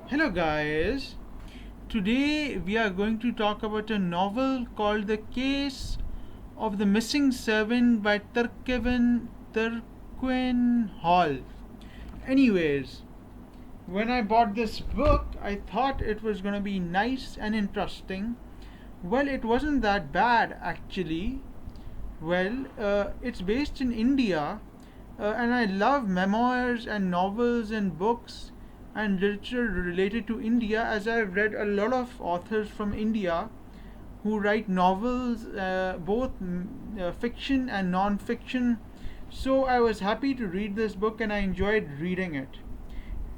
Hello, guys. Today we are going to talk about a novel called The Case of the Missing Servant by Tarquin Hall. Anyways, when I bought this book, I thought it was going to be nice and interesting. Well, it wasn't that bad actually. It's based in India, and I love memoirs and novels and books and literature related to India, as I've read a lot of authors from India who write novels, both fiction and non fiction. So I was happy to read this book and I enjoyed reading it.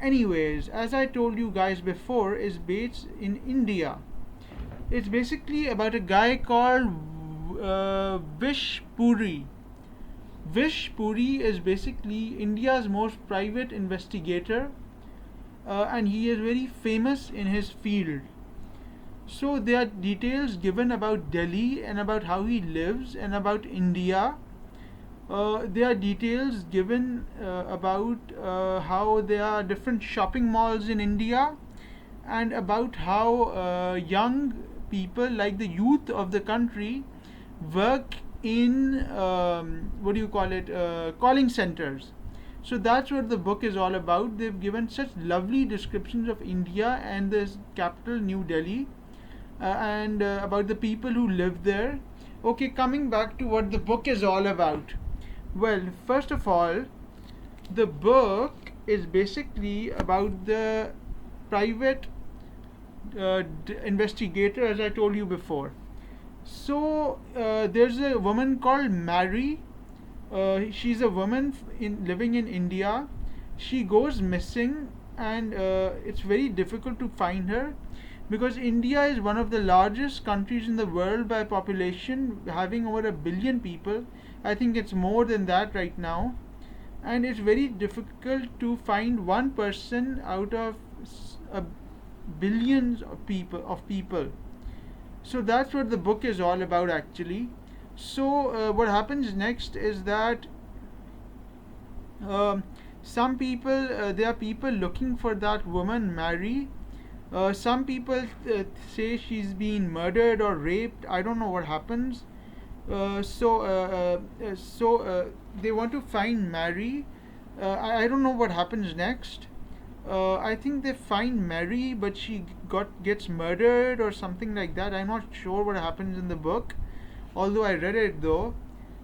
Anyways, as I told you guys before, is based in India. It's basically about a guy called Vish Puri. Vish Puri is basically India's most private investigator, and he is very famous in his field. So there are details given about Delhi and about how he lives and about India. There are details given about how there are different shopping malls in India and about how young people, like the youth of the country, work in what do you call it, calling centers. So that's what the book is all about. They've given such lovely descriptions of India and the capital, New Delhi, and about the people who live there. Okay, coming back to what the book is all about. Well, first of all, the book is basically about the private investigator, as I told you before. So there's a woman called Mary. She's a woman living in India. She goes missing, and it's very difficult to find her because India is one of the largest countries in the world by population, having over a billion people. I think it's more than that right now, and it's very difficult to find one person out of a billions of people. So that's what the book is all about actually. So what happens next is that um, some people there are people looking for that woman Mary. Some people say she's been murdered or raped. I don't know what happens. So they want to find Mary. I don't know what happens next. I think they find Mary, but she gets murdered or something like that. I'm not sure what happens in the book, although I read it though.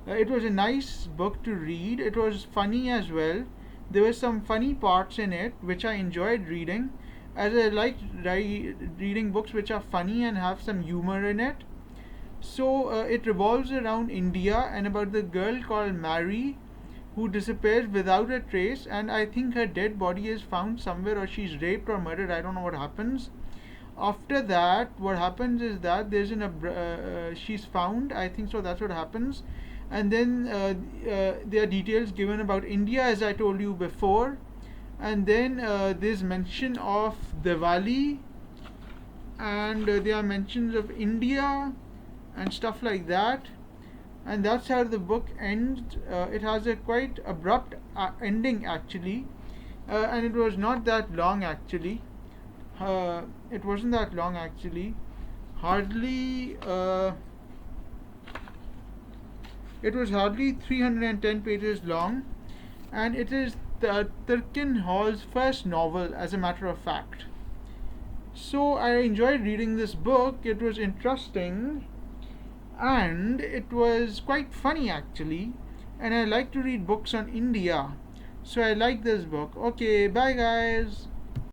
It was a nice book to read. It was funny as well. There were some funny parts in it which I enjoyed reading, as I like reading books which are funny and have some humor in it. So it revolves around India and about the girl called Mary who disappears without a trace, and I think her dead body is found somewhere, or she's raped or murdered. I don't know what happens. After that, what happens is that she's found. I think so. That's what happens, and then there are details given about India, as I told you before, and then there's mention of Diwali, and there are mentions of India and stuff like that, and that's how the book ends. It has a quite abrupt ending actually, and it was not that long actually. It wasn't that long actually. Hardly. It was hardly 310 pages long, and it is the Tarquin Hall's first novel, as a matter of fact. So I enjoyed reading this book. It was interesting and it was quite funny actually, and I like to read books on India, so I like this book. Okay, bye guys.